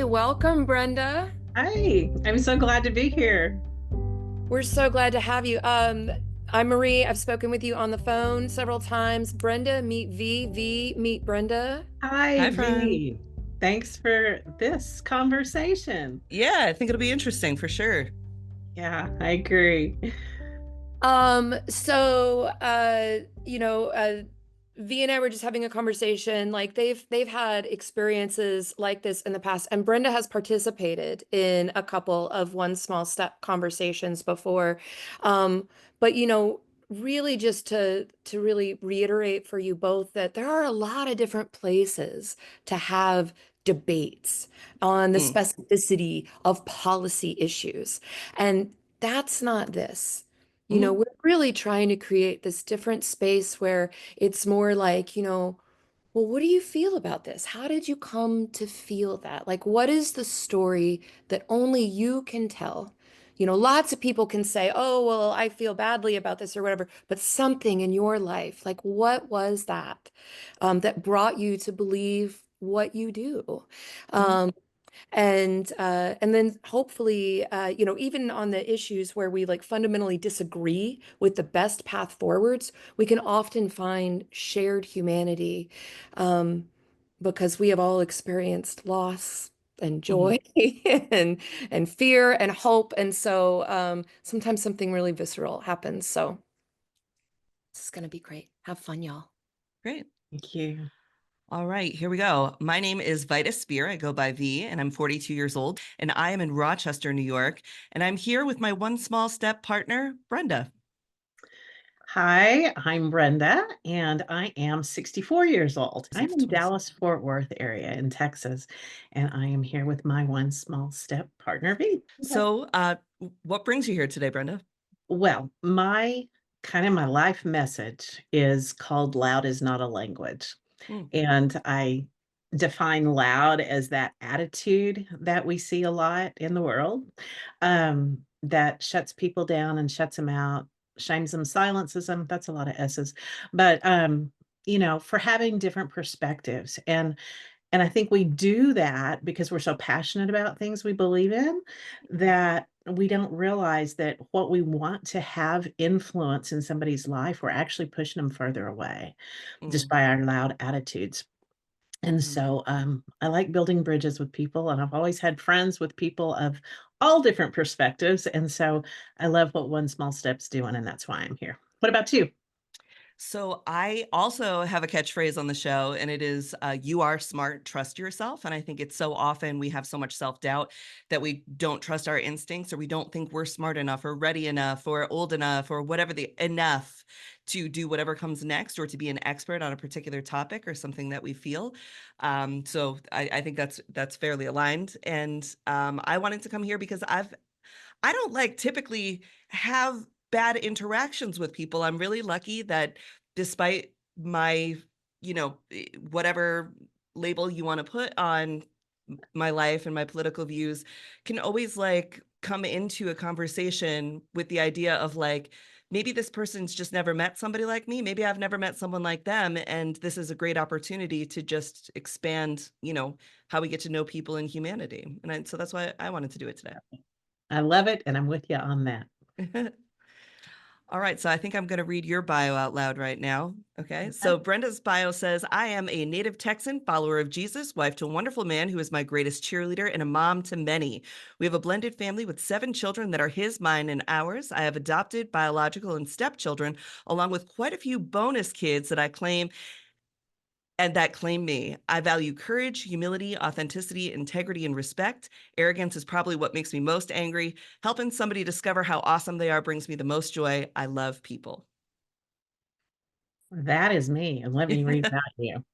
welcome, Brenda. Hi, I'm so glad to be here. We're so glad to have you. I'm Marie. I've spoken with you on the phone several times. Brenda, meet V. V, meet Brenda. Hi, Hi, friend. V. Thanks for this conversation. Yeah, I think it'll be interesting for sure. Yeah, I agree. So V and I were just having a conversation. Like they've had experiences like this in the past, and Brenda has participated in a couple of one small step conversations before. But really just to really reiterate for you both that there are a lot of different places to have debates on the Mm, specificity of policy issues. And that's not this. mhm, We're really trying to create this different space where it's more like, well, what do you feel about this? How did you come to feel that? Like, what is the story that only you can tell? Lots of people can say, oh, well, I feel badly about this or whatever, but something in your life, like what was that that brought you to believe what you do? mhm, Um, and then hopefully even on the issues where we like fundamentally disagree with the best path forwards, we can often find shared humanity, um, because we have all experienced loss and mhm. joy and fear and hope, and so sometimes something really visceral happens. So this is going to be great. Have fun, y'all. Great. Thank you. All right, here we go. My name is Vita Spear. I go by V, and I'm 42 years old, and I am in Rochester, New York. And I'm here with my one small step partner, Brenda. Hi, I'm Brenda, and I am 64 years old. I'm in 62. Dallas-Fort Worth area in Texas, and I am here with my one small step partner, V. Okay. So, what brings you here today, Brenda? Well, my life message is called loud is not a language. Mm, And I define loud as that attitude that we see a lot in the world, that shuts people down and shuts them out, shames them, silences them. That's a lot of S's. But for having different perspectives. And I think we do that because we're so passionate about things we believe in that we don't realize that what we want to have influence in somebody's life, we're actually pushing them further away just mm, by our loud attitudes. And mm. so I like building bridges with people, and I've always had friends with people of all different perspectives. And so I love what One Small Step's doing, and that's why I'm here. What about you? So I also have a catchphrase on the show, and it is "You are smart, trust yourself." And I think it's so often we have so much self-doubt that we don't trust our instincts, or we don't think we're smart enough, or ready enough, or old enough, or whatever the enough to do whatever comes next, or to be an expert on a particular topic or something that we feel. So I think that's fairly aligned. And I wanted to come here because I don't like typically have bad interactions with people. I'm really lucky that despite my, whatever label you want to put on my life and my political views, can always like come into a conversation with the idea of like, maybe this person's just never met somebody like me. Maybe I've never met someone like them. And this is a great opportunity to just expand, how we get to know people in humanity. So that's why I wanted to do it I love it, and I'm with you on that. today. All right, so I think I'm going to read your bio out loud right now. Okay, Okay. so Brenda's bio says, I am a native Texan, follower of Jesus, wife to a wonderful man who is my greatest cheerleader, and a mom to many. We have a blended family with 7 children that are his, mine, and ours. I have adopted, biological, and stepchildren, along with quite a few bonus kids that I claim and that claim me. I value courage, humility, authenticity, integrity, and respect. Arrogance is probably what makes me most angry. Helping somebody discover how awesome they are brings me the most joy. I love people. That is me, and let me read about you.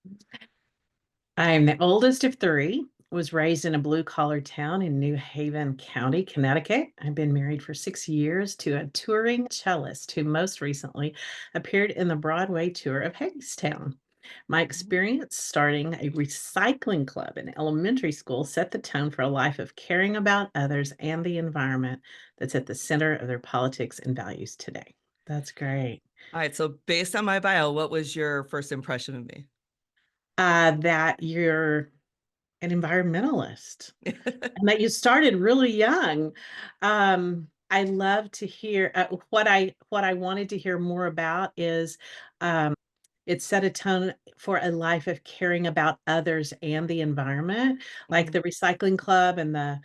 I'm the oldest of three, was raised in a blue-collar town in New Haven County, Connecticut. I've been married for 6 years to a touring cellist who most recently appeared in the Broadway tour of Hadestown. My experience starting a recycling club in elementary school set the tone for a life of caring about others and the environment that's at the center of their politics and values today. That's great. All right, so based on my bio, what was your first impression of me? That you're an environmentalist and that you started really young. I love to hear what I wanted to hear more about is it set a tone for a life of caring about others and the environment, like Mm, the recycling club and the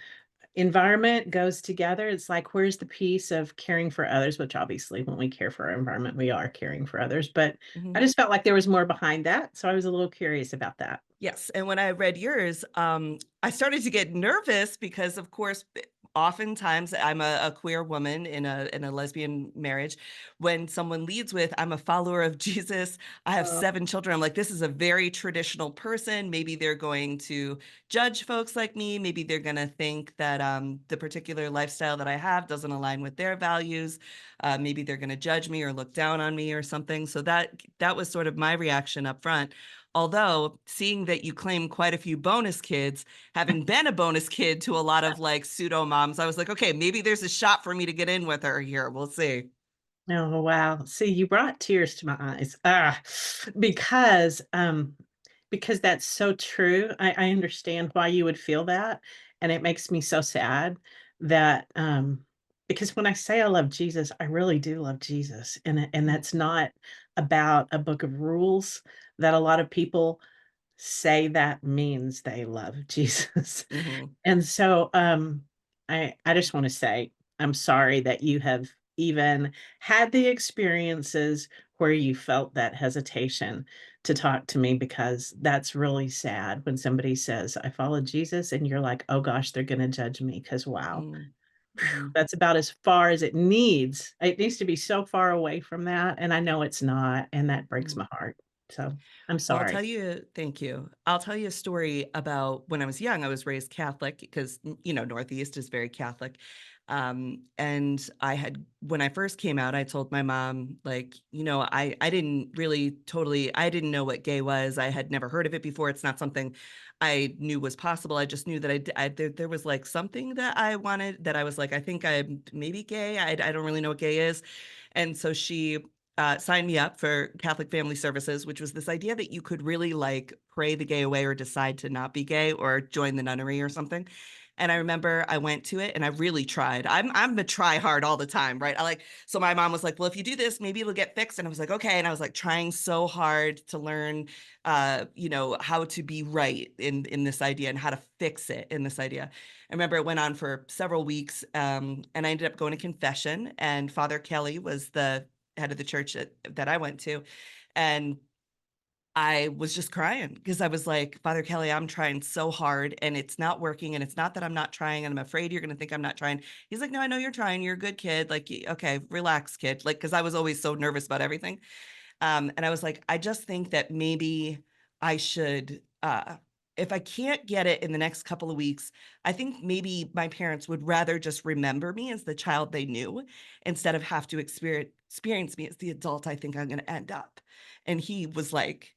environment goes together. It's like, where's the piece of caring for others, which obviously when we care for our environment, we are caring for others. But I mhm. just felt like there was more behind that. So I was a little curious about that. Yes, and when I read yours, I started to get nervous because, of course, oftentimes I'm a queer woman in a lesbian marriage. When someone leads with, "I'm a follower of Jesus, I have Oh, 7 children," I'm like, "This is a very traditional person. Maybe they're going to judge folks like me. Maybe they're gonna think that the particular lifestyle that I have doesn't align with their values. Maybe they're gonna judge me or look down on me or something." So that was sort of my reaction up front. Although, seeing that you claim quite a few bonus kids, having been a bonus kid to a lot of like pseudo moms, I was like, okay, maybe there's a shot for me to get in with her here. We'll see. oh, wow. See, you brought tears to my eyes. Ah, because because that's so true. I understand why you would feel that. And it makes me so sad that because when I say I love Jesus, I really do love Jesus. And Mm, that's not about a book of rules that a lot of people say that means they love Jesus. mhm, And so, I just wanna say, I'm sorry that you have even had the experiences where you felt that hesitation to talk to me because that's really sad when somebody says, "I follow Jesus," and you're like, "Oh gosh, they're gonna judge me because wow." mm, mhm. That's about as far as it needs. It needs to be so far away from that, and I know it's not, and that breaks Mm. my heart. So, I'm Well, I'll sorry. tell you, thank you. I'll tell you a story about when I was young. I was raised Catholic because, you know, Northeast is very Catholic. And when I first came out, I told my mom, like, you know, I didn't really totally, I didn't know what gay was. I had never heard of it before. It's not something I knew was possible. I just knew that there was like something that I wanted that I was like, I think I'm maybe gay. I don't really know what gay is. And so she signed me up for Catholic Family Services, which was this idea that you could really like pray the gay away or decide to not be gay or join the nunnery or something. And I remember I went to it and I really tried. I'm a try hard all the time, right? I like so my mom was like, "Well, if you do this, maybe it'll get fixed." And I was like, "Okay." And I was like trying so hard to learn you know, how to be right in this idea and how to fix it in this idea. I remember it went on for several weeks and I ended up going to confession and Father Kelly was the head of the church that I went to. And I was just crying because I was like, Father Kelly, I'm trying so hard and it's not working. And it's not that I'm not trying and I'm afraid you're going to think I'm not trying. He's like, no, I know you're trying. You're a good kid. Like, okay, relax, kid. Like, because I was always so nervous about everything. And I was like, I just think that maybe I should, if I can't get it in the next couple of weeks, I think maybe my parents would rather just remember me as the child they knew instead of have to experience me as the adult I think I'm going to end up. And he was like,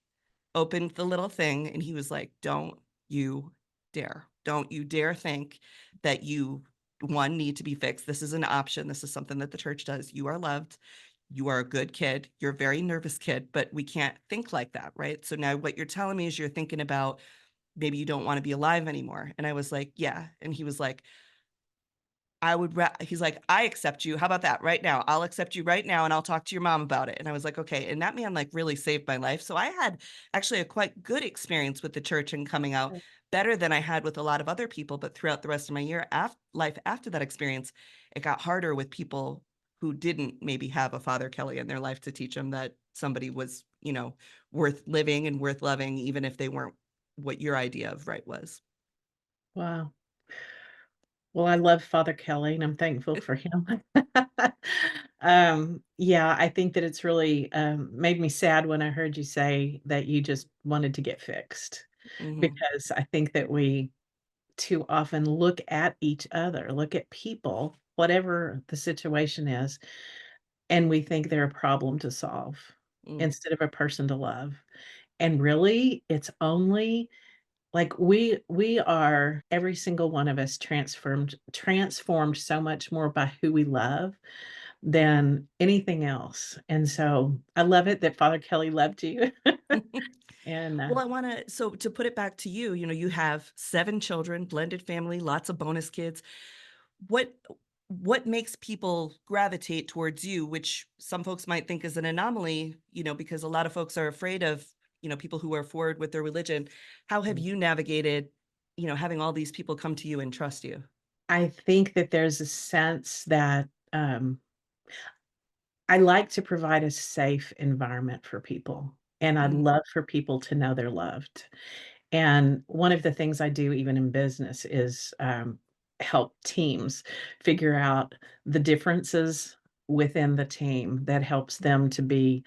opened the little thing and he was like, don't you dare. Don't you dare think that you, one, need to be fixed. This is an option. This is something that the church does. You are loved. You are a good kid. You're a very nervous kid, but we can't think like that, right? So now what you're telling me is you're thinking about maybe you don't want to be alive anymore. And I was like, yeah. And he was like, he's like, I accept you. How about that right now? I'll accept you right now and I'll talk to your mom about it. And I was like, okay. And that man like really saved my life. So I had actually a quite good experience with the church and coming out better than I had with a lot of other people. But throughout the rest of my life after that experience, it got harder with people who didn't maybe have a Father Kelly in their life to teach them that somebody was, you know, worth living and worth loving, even if they weren't what your idea of right was. Wow. Well, I love Father Kelly, and I'm thankful for him. Yeah, I think that it's really, made me sad when I heard you say that you just wanted to get fixed, Hmm. because I think that we too often look at each other, look at people, whatever the situation is, and we think they're a problem to solve Mm, instead of a person to love. And really, it's only like, we are every single one of us transformed so much more by who we love than anything else, and so, I love it that Father Kelly loved you. And Well, I want to, so to put it back to you, you have 7 children, blended family, lots of bonus kids. What what makes people gravitate towards you, which some folks might think is an anomaly, because a lot of folks are afraid of, people who are forward with their religion. How have you navigated, having all these people come to you and trust you? I think that there's a sense that I like to provide a safe environment for people, and I'd Mhm, love for people to know they're loved. And one of the things I do even in business is, help teams figure out the differences within the team that helps them to be,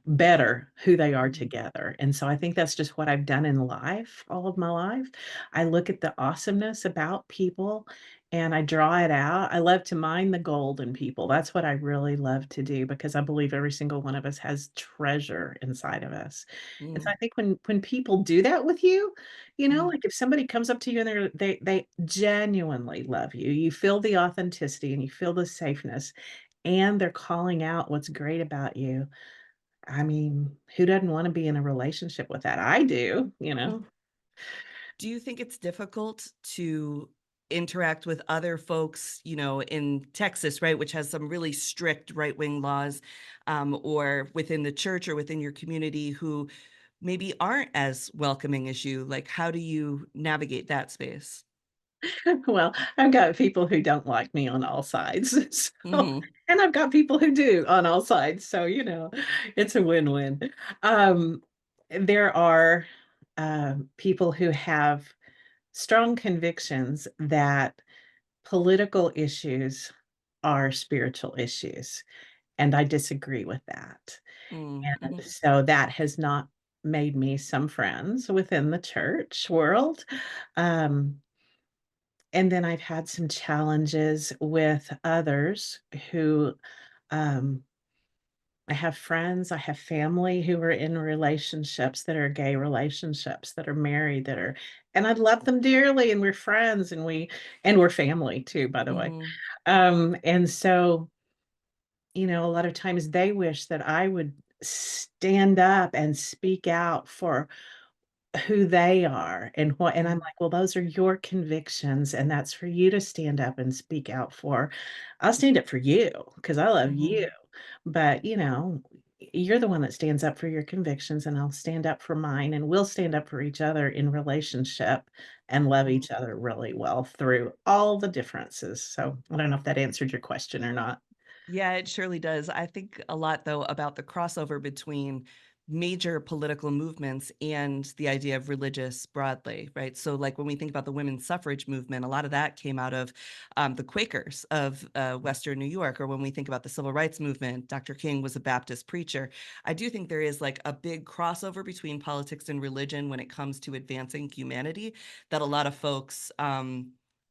better who they are mhm, together. And so I think that's just what I've done in life, all of my life. I look at the awesomeness about people and I draw it out. I love to mine the gold in people. That's what I really love to do because I believe every single one of us has treasure inside of us. And so I mhm, think when people do that with you, mhm, like if somebody comes up to you and they genuinely love you, you feel the authenticity and you feel the safeness, and they're calling out what's great about you. I mean, who doesn't want to be in a relationship with that? I do. Do you think it's difficult to interact with other folks, in Texas, right, which has some really strict right-wing laws, or within the church or within your community who maybe aren't as welcoming as you? Like, how do you navigate that space? Well, I've got people who don't like me on all sides. So, Mhm, and I've got people who do on all sides. So, it's a win-win. Um, there are people who have strong convictions that political issues are spiritual issues, and I disagree with that. mm, And mhm, so that has not made me some friends within the church world. Um, and then I've had some challenges with others who, um, I have friends, I have family who are in relationships that are gay relationships that are married and I love them dearly and we're friends and we're family too, by the way. mhm, And so, a lot of times they wish that I would stand up and speak out for who they are and I'm mhm, like, "Well, those are your convictions, and that's for you to stand up and speak out for. I'll stand up for you because I love you, mhm, but, you're the one that stands up for your convictions, and I'll stand up for mine, and we'll stand up for each other in relationship and love mhm. each other really well through all the differences." So, I don't know if that answered your question or not. Yeah, it surely does. I think a lot, though, about the crossover between major political movements and the idea of religious broadly, right? So, like when we think about the women's suffrage movement, a lot of that came out of the Quakers of Western New York. Or when we think about the civil rights movement, Dr. King was a Baptist preacher. I do think there is like a big crossover between politics and religion when it comes to advancing humanity that a lot of folks,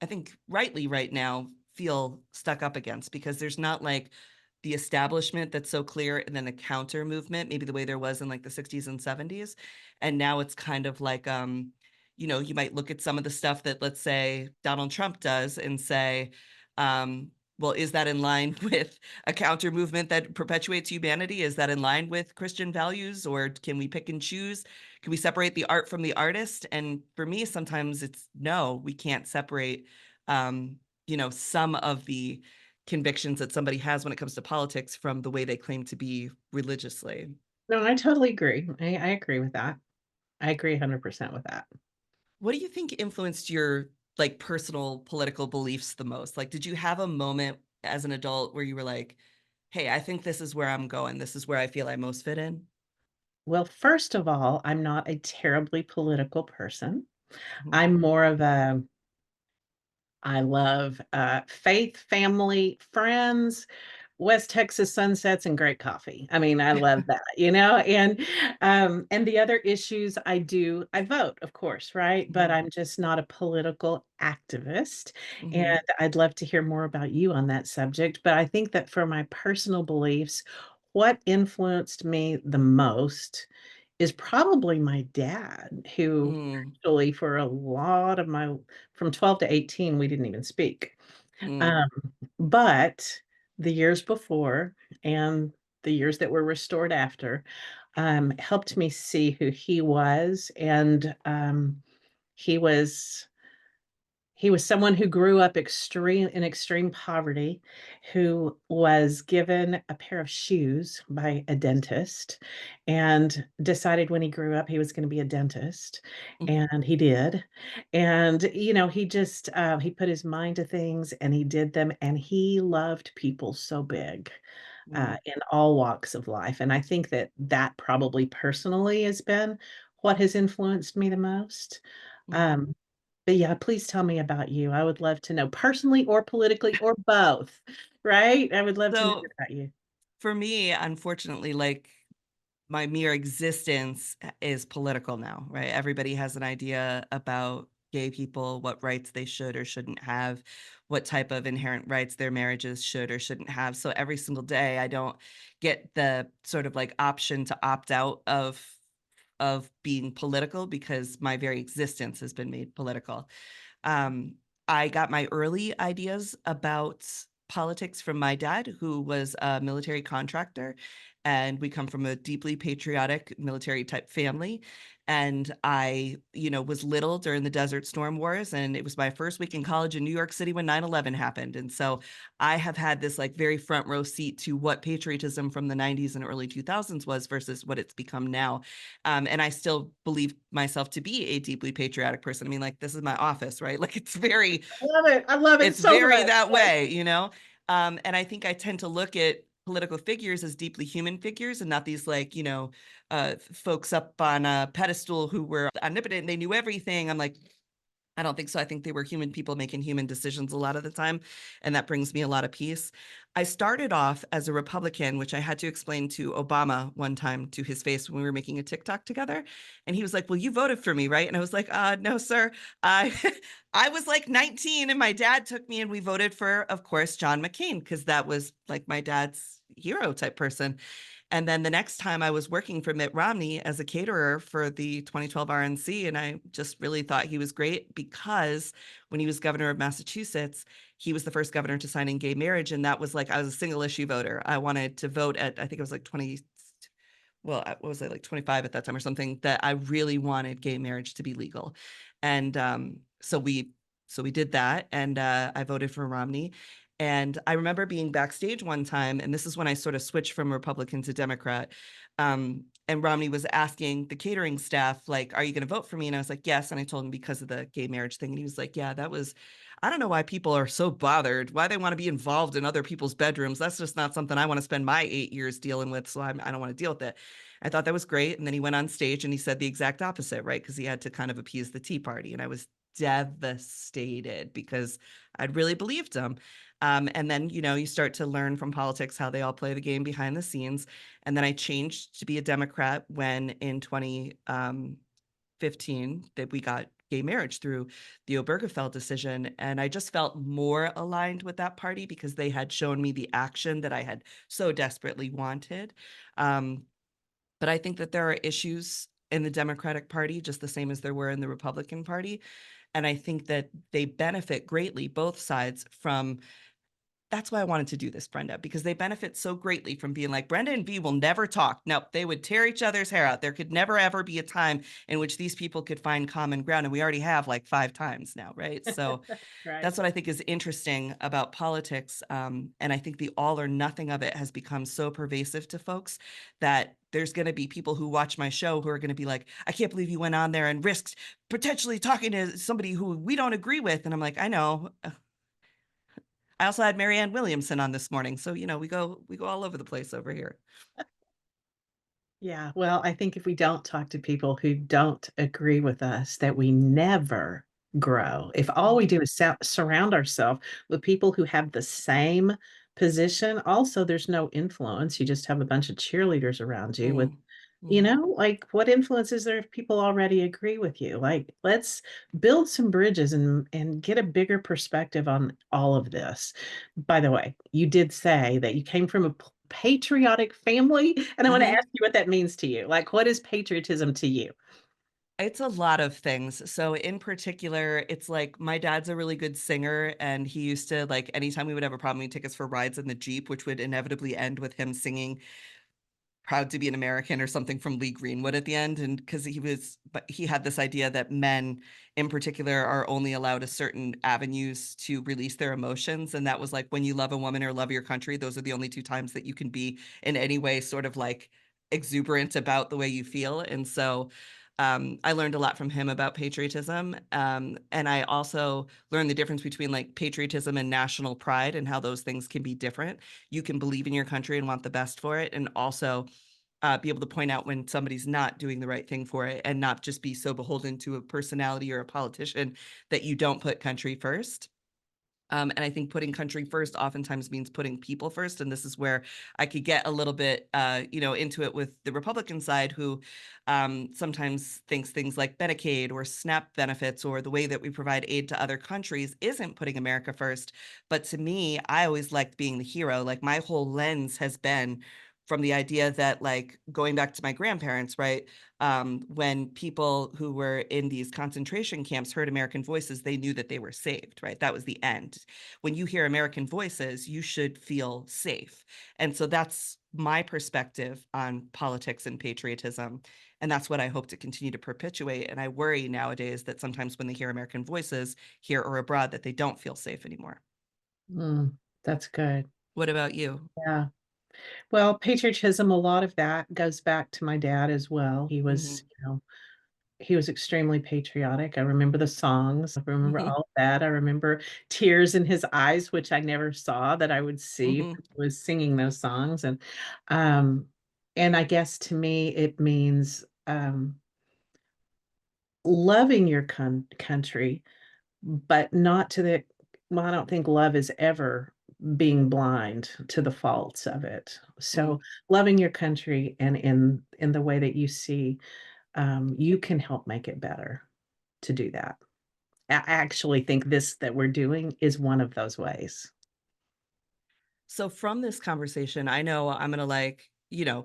I think rightly right now, feel stuck up against because there's not like the establishment that's so clear and then a counter movement, maybe the way there was in like the 60s and 70s. And now it's kind of like, you might look at some of the stuff that, let's say, Donald Trump does and say, well, is that in line with a counter movement that perpetuates humanity? Is that in line with Christian values? Or can we pick and choose? Can we separate the art from the artist? And for me, sometimes it's no, we can't separate, um, some of the convictions that somebody has when it comes to politics from the way they claim to be religiously. No, I totally agree. I agree with that. I agree 100% with that. What do you think influenced your like personal political beliefs the most? Like, did you have a moment as an adult where you were like, hey, I think this is where I'm going. This is where I feel I most fit in? Well, first of all, I'm not a terribly political person. Mhm. I'm more of a I love, faith, family, friends, West Texas sunsets, and great coffee. I mean, I love that. And the other issues I vote, of course, right? But Mhm. I'm just not a political activist, and Mhm. I'd love to hear more about you on that subject, but I think that for my personal beliefs, what influenced me the most is probably my dad, who Mm. actually for a lot of my from 12 to 18, we didn't even speak. Mm. Um, but the years before and the years that were restored after, helped me see who he was. And he was he was someone who grew up in extreme poverty, who was given a pair of shoes by a dentist and decided when he grew up he was going to be a dentist, and he did. And he just he put his mind to things and he did them, and he loved people so big, Mm, in all walks of life. And I think that that probably personally has been what has influenced me the most. mm. Um, but yeah, please tell me about you. I would love to know, personally or politically or both, right? I would love to know So about you. for me, unfortunately, like my mere existence is political now, right? Everybody has an idea about gay people, what rights they should or shouldn't have, what type of inherent rights their marriages should or shouldn't have. So every single day, I don't get the sort of like option to opt out of being political because my very existence has been made political. Um, I got my early ideas about politics from my dad, who was a military contractor. And we come from a deeply patriotic military type family. And I, was little during the Desert Storm Wars. And it was my first week in college in New York City when 9/11 happened. And so I have had this like very front row seat to what patriotism from the 90s and early 2000s was versus what it's become now. And I still believe myself to be a deeply patriotic person. I mean, like, this is my office, right? Like, I love it. I love it it's so very much. that Like, way. And I think I tend to look at political figures as deeply human figures and not these like, folks up on a pedestal who were omnipotent and they knew everything. I'm like, I don't think so. I think they were human people making human decisions a lot of the time. And that brings me a lot of peace. I started off as a Republican, which I had to explain to Obama one time to his face when we were making a TikTok together. And he was like, well, you voted for me, right? And I was like, no, sir. I I was like 19 and my dad took me and we voted for, of course, John McCain, because that was like my dad's hero type person. And then the next time I was working for Mitt Romney as a caterer for the 2012 RNC, and I just really thought he was great because when he was governor of Massachusetts, he was the first governor to sign in gay marriage. And that was like, I was a single issue voter. I wanted to vote at, I think it was like 20, well, what was I, like 25 at that time or something, that I really wanted gay marriage to be legal. And so we did that, and I voted for Romney. And I remember being backstage one time, and this is when I sort of switched from Republican to Democrat. And Romney was asking the catering staff, like, are you going to vote for me? And I was like, yes. And I told him because of the gay marriage thing. And he was like, yeah, I don't know why people are so bothered, why they want to be involved in other people's bedrooms. That's just not something I want to spend my 8 years dealing with. So I don't want to deal with it. I thought that was great. And then he went on stage and he said the exact opposite, right? Because he had to kind of appease the Tea Party. And I was devastated because I'd really believed him. And then, you start to learn from politics how they all play the game behind the scenes. And then I changed to be a Democrat when in 2015 that we got gay marriage through the Obergefell decision. And I just felt more aligned with that party because they had shown me the action that I had so desperately wanted. Um, but I think that there are issues in the Democratic Party, just the same as there were in the Republican Party. And I think that they benefit greatly, both sides, from that's why I wanted to do this, Brenda, because they benefit so greatly from being like, Brenda and V will never talk. No, they would tear each other's hair out. There could never, ever be a time in which these people could find common ground. And we already have like 5 times now, right? So right. that's what I think is interesting about politics. And I think the all or nothing of it has become so pervasive to folks that there's going to be people who watch my show who are going to be like, I can't believe you went on there and risked potentially talking to somebody who we don't agree with. And I'm like, I know. I also had Marianne Williamson on this morning. So, we go all over the place over here. Yeah, well, I think if we don't talk to people who don't agree with us, that we never grow. If all we do is surround ourselves with people who have the same position, also there's no influence. You just have a bunch of cheerleaders around you with, Mm, mm. like, what influence is there if people already agree with you? Like, let's build some bridges and get a bigger perspective on all of this. By the way, you did say that you came from a patriotic family, and I want to Mhm. ask you what that means to you. Like, what is patriotism to you? It's a lot of things. So in particular, it's like my dad's a really good singer, and he used to like anytime we would have a problem, he'd take us for rides in the Jeep, which would inevitably end with him singing proud to be an American or something from Lee Greenwood at the end. And because he had this idea that men in particular are only allowed a certain avenues to release their emotions. And that was like, when you love a woman or love your country, those are the only two times that you can be in any way sort of like exuberant about the way you feel. And so I learned a lot from him about patriotism. And I also learned the difference between like patriotism and national pride and how those things can be different. You can believe in your country and want the best for it, and also be able to point out when somebody's not doing the right thing for it, and not just be so beholden to a personality or a politician that you don't put country first. And I think putting country first oftentimes means putting people first. And this is where I could get a little bit, into it with the Republican side, who sometimes thinks things like Medicaid or SNAP benefits or the way that we provide aid to other countries isn't putting America first. But to me, I always liked being the hero. Like my whole lens has been from the idea that, like, going back to my grandparents, right? When people who were in these concentration camps heard American voices, they knew that they were saved, right? That was the end. When you hear American voices, you should feel safe. And so that's my perspective on politics and patriotism. And that's what I hope to continue to perpetuate. And I worry nowadays that sometimes when they hear American voices here or abroad, that they don't feel safe anymore. That's good. What about you? Yeah. Well, patriotism, a lot of that goes back to my dad as well. He was extremely patriotic. I remember the songs. I remember Mhm. all of that. I remember tears in his eyes, which I never saw that I would see when Mhm. he was singing those songs. Um, and I guess to me, it means loving your country, but not to the, well, I don't think love is ever being blind to the faults of it. Mm. So loving your country and in the way that you see, you can help make it better to do that. I actually think this that we're doing is one of those ways. So from this conversation, I know I'm gonna, like,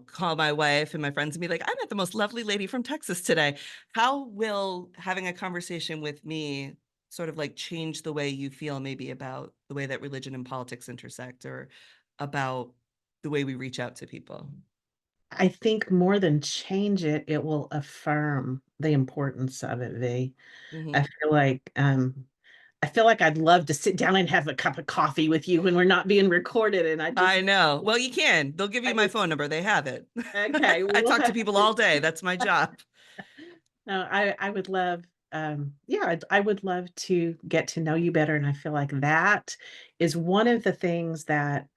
call my wife and my friends and be like, I met the most lovely lady from Texas today. How will having a conversation with me sort of like change the way you feel maybe about the way that religion and politics intersect, or about the way we reach out to people? I think more than change it, it will affirm the importance of it, V. I Hmm. feel like I feel like I'd love to sit down and have a cup of coffee with you when we're not being recorded. And I know. Well, you can. They'll give I you my just, phone number. They have it. okay, I we'll talk to have people to. all day. That's my job. No, I would love, yeah, I would love to get to know you better. And I feel like that is one of the things that,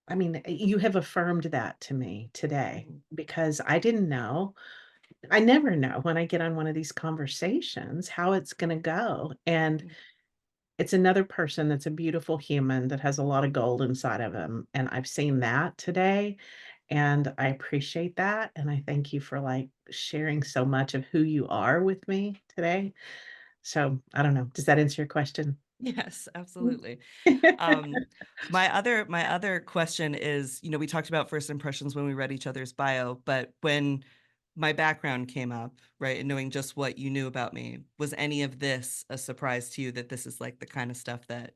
I mean, you have affirmed that to me today Mhm. because I didn't know. I never know when I get on one of these conversations how it's going to go. And it's another person that's a beautiful human that has a lot of gold inside of him. And I've seen that today. And I appreciate that. And I thank you for like sharing so much of who you are with me today. So I don't know. Does that answer your question? Yes, absolutely. Um, my other question is, we talked about first impressions when we read each other's bio, but when my background came up, right, and knowing just what you knew about me, was any of this a surprise to you, that this is like the kind of stuff that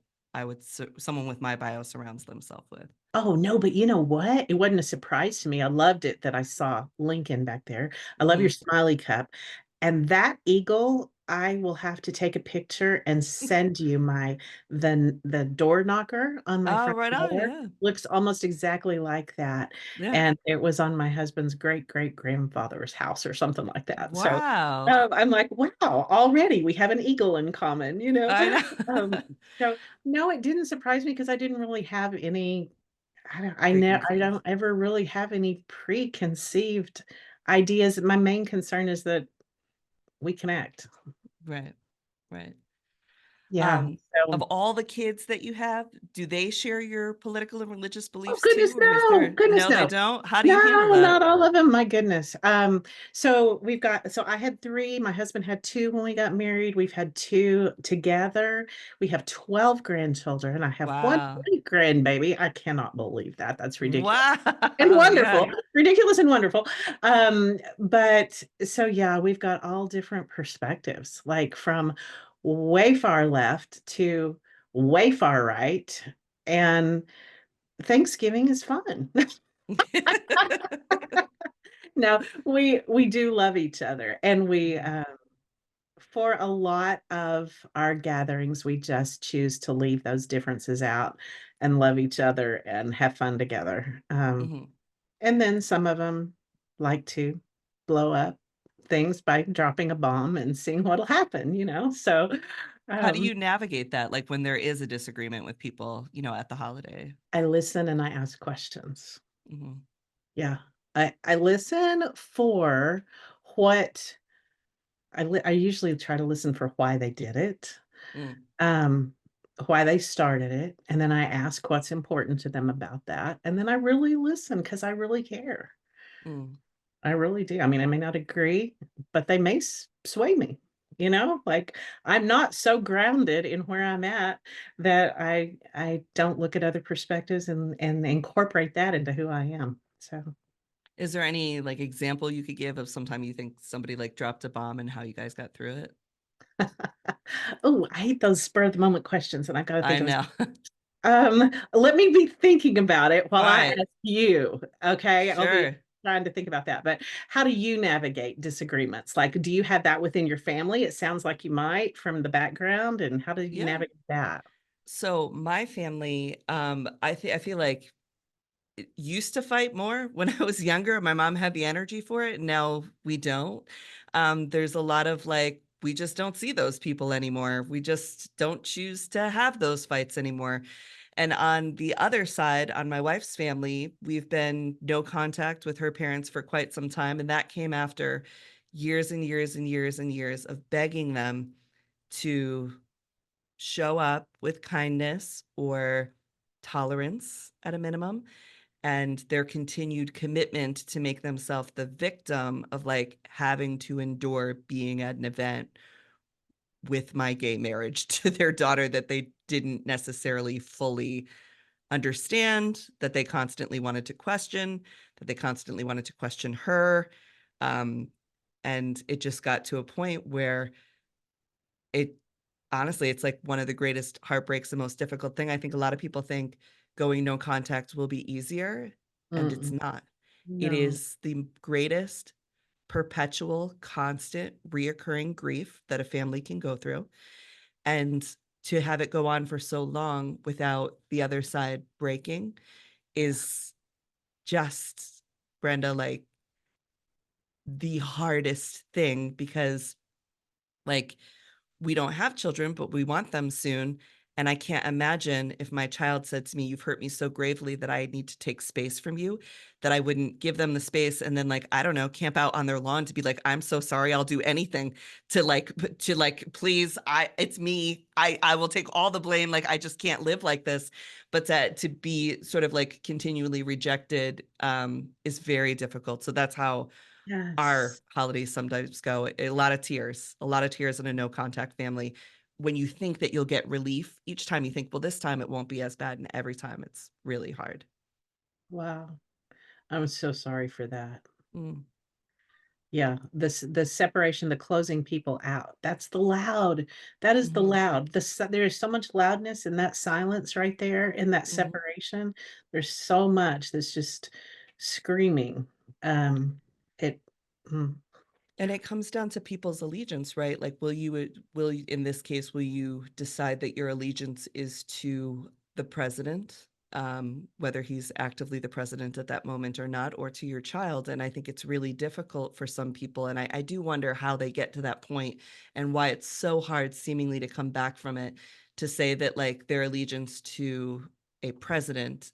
someone with my bio surrounds themselves with? Oh, no, but you know what? It wasn't a surprise to me. I loved it that I saw Lincoln back there. I love your Hmm. smiley cup. And that eagle, I will have to take a picture and send you the door knocker on my Oh, front right on. door. Yeah. Looks almost exactly like that. Yeah. And it was on my husband's great-great-grandfather's house or something like that. So Wow. I'm like, wow, already we have an eagle in common, you know? I know. Um, so no, it didn't surprise me because I didn't really have any I Preconceived. don't ever really have any preconceived ideas. My main concern is that we connect. Right. Right. Yeah, Um, of so all the kids that you have, do they share your political and religious oh, beliefs too? goodness, Or is no, there, goodness, no, they no. don't? How do you handle No, that? not all of them, my goodness. So I had 3, my husband had 2 when we got married, we've had 2 together. We have 12 grandchildren, I have 1 Wow. great grandbaby. I cannot believe that, that's ridiculous. And Wow. Yeah. wonderful, ridiculous and wonderful. But so yeah, we've got all different perspectives, like from way far left to way far right. And Thanksgiving is fun. No, we do love each other, and we, Mhm. for a lot of our gatherings, we just choose to leave those differences out and love each other and have fun together. Mhm. And then some of them like to blow up things by dropping a bomb and seeing what'll happen, you know? So, How do um, you navigate that, like, when there is a disagreement with people, at the holiday? I listen and I ask questions. Mhm. Yeah. I listen for what I usually try to listen for why they did it, Mm, um, why they started it, and then I ask what's important to them about that, and then I really listen because I really care. mm. I really do. I mean, I may not agree, but they may sway me, you know? Like, I'm not so grounded in where I'm at that I don't look at other perspectives and incorporate that into who I am. So, Is there any, like, example you could give of sometime you think somebody, like, dropped a bomb and how you guys got through it? oh, I hate those spur of the moment questions, and I gotta think I of know. let me be thinking about it while I Alright. ask you, okay? I'll be Sure. trying to think about that, but how do you navigate disagreements? Like, do you have that within your family? It sounds like you might from the background, and how do you Yeah. navigate that? So, my family, I feel like it used to fight more when I was younger. My mom had the energy for it. Now we don't. There's a lot of like, we just don't see those people anymore. We just don't choose to have those fights anymore. And on the other side, on my wife's family, we've been no contact with her parents for quite some time. And that came after years and years and years and years of begging them to show up with kindness or tolerance at a minimum, and their continued commitment to make themselves the victim of like having to endure being at an event with my gay marriage to their daughter that they didn't necessarily fully understand, that they constantly wanted to question, that they constantly wanted to question her. Um, and it just got to a point where it honestly, it's like one of the greatest heartbreaks, the most difficult thing. I think a lot of people think going no contact will be easier, and it's Mm-mm. not. It No. is the greatest perpetual, constant, reoccurring grief that a family can go through. And to have it go on for so long without the other side breaking is just, Brenda, like the hardest thing because, like, we don't have children, but we want them soon. And I can't imagine if my child said to me, "You've hurt me so gravely that I need to take space from you," that I wouldn't give them the space and then, like, I don't know, camp out on their lawn to be like, "I'm so sorry. I'll do anything to please, it's me. I will take all the blame. Like, I just can't live like this." But that to be sort of like continually rejected is very difficult. So that's how our Yes. holidays sometimes go. A lot of tears in a no contact family. When you think that you'll get relief, each time you think, well, this time it won't be as bad, and every time it's really hard. Wow. I'm so sorry for that. Mm, Yeah, the separation, the closing people out. That's the loud. That is the mhm, loud. There is so much loudness in that silence right there, in that mhm. separation. There's so much that's just screaming. It mm, And it comes down to people's allegiance, right? Like, in this case, will you decide that your allegiance is to the president, whether he's actively the president at that moment or not, or to your child? And I think it's really difficult for some people. And I do wonder how they get to that point and why it's so hard, seemingly, to come back from it to say that, like, their allegiance to a president,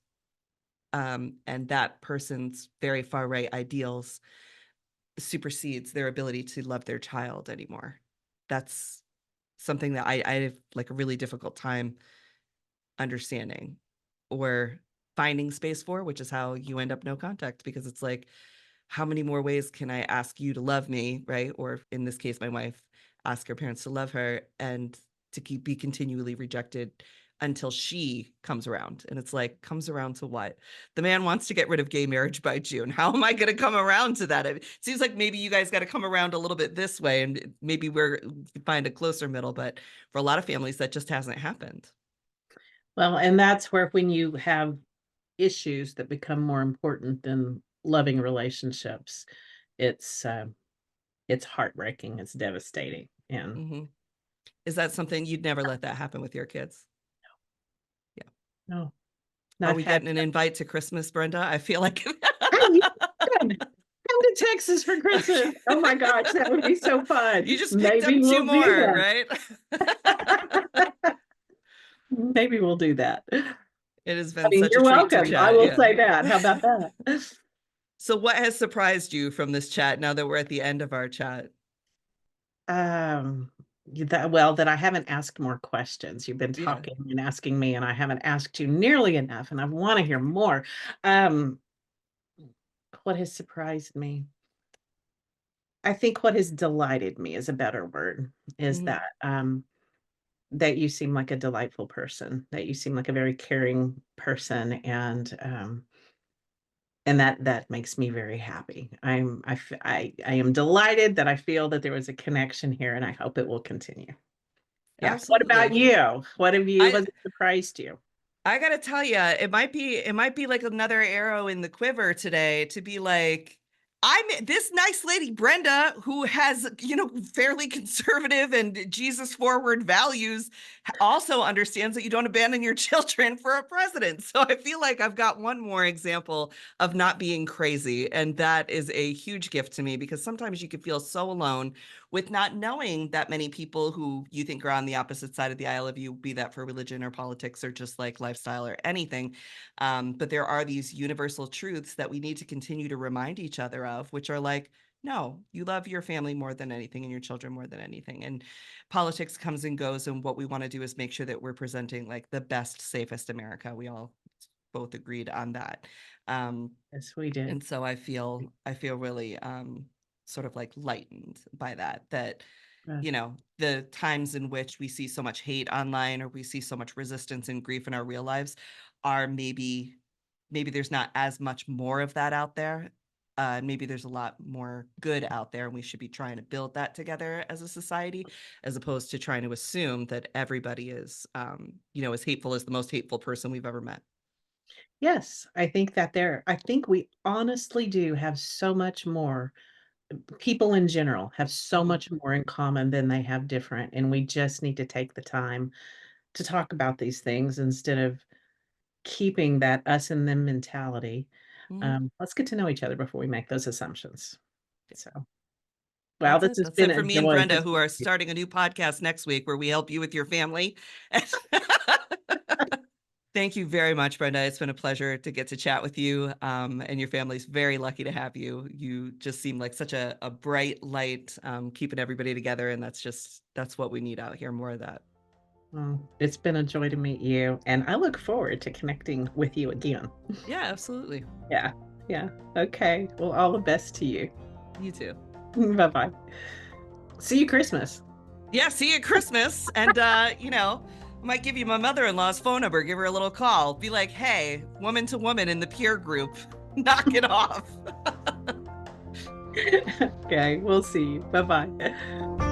and that person's very far right ideals supersedes their ability to love their child anymore. That's something that I have like a really difficult time understanding or finding space for, which is how you end up no contact because it's like, how many more ways can I ask you to love me, right? Or in this case, my wife ask her parents to love her and to be continually rejected until she comes around. And it's like, comes around to what? The man wants to get rid of gay marriage by June. How am I going to come around to that? It seems like maybe you guys got to come around a little bit this way and maybe we find a closer middle. But for a lot of families, that just hasn't happened. well, and that's where when you have issues that become more important than loving relationships, it's heartbreaking, it's devastating, and Hmm. Is that something you'd never let that happen with your kids? Yeah. no, Are not we had getting an invite to Christmas, Brenda? I feel like Hey, you should come to Texas for Christmas. Oh my gosh, that would be so you fun. just picked Maybe up two we'll do more, that. right? Maybe we'll do that. It has I been mean, such a you're treat to welcome. I chat. will Yeah. say that. How about that? So what has surprised you from this chat now that we're at the end of our chat? Um, that I haven't asked more questions. You've been Yeah. talking and asking me, and I haven't asked you nearly enough, and I want to hear more. Um, what has surprised me? I think what has delighted me is a better word, is Hmm. that you seem like a delightful person, that you seem like a very caring person, and that makes me very happy. I am delighted that I feel that there was a connection here, and I hope it will continue. Yeah. What about Absolutely. you? What I has surprised you? I gotta tell you, it might be like another arrow in the quiver today to be like, I'm this nice lady Brenda who has, fairly conservative and Jesus forward values, also understands that you don't abandon your children for a president. So I feel like I've got one more example of not being crazy, and that is a huge gift to me because sometimes you can feel so alone with not knowing that many people who you think are on the opposite side of the aisle of you, be that for religion or politics or just like lifestyle or anything. But there are these universal truths that we need to continue to remind each other of, which are like, no, you love your family more than anything and your children more than anything. And politics comes and goes. And what we want to do is make sure that we're presenting like the best, safest America. We all both agreed on that. Um, Yes, we did. and so I feel really sort of like lightened by that Uh, the times in which we see so much hate online or we see so much resistance and grief in our real lives are maybe there's not as much more of that out there. Maybe there's a lot more good out there, and we should be trying to build that together as a society, as opposed to trying to assume that everybody is, as hateful as the most hateful person we've ever met. yes, I think we honestly do have so much more. People in general have so Mhm. much more in common than they have different, and we just need to take the time to talk about these things instead of keeping that us and them mentality. Mhm. Let's get to know each other before we make those assumptions. So, wow, That's this it. has That's been it for a me and joy. Brenda, who are starting a new podcast next week where we help you with your family. Thank you very much, Brenda. It's been a pleasure to get to chat with you. And your family's very lucky to have you. You just seem like such a bright light, keeping everybody together. And that's what we need out here, more of that. Well, it's been a joy to meet you, and I look forward to connecting with you again. Yeah, absolutely. Yeah, yeah. Okay. Well, all the best to you. You too. Bye bye. See you Christmas. Yeah, see you at Christmas. And, might give you my mother-in-law's phone number, give her a little call. Be like, hey, woman to woman in the peer group, knock it off. Okay, we'll see you. Bye bye.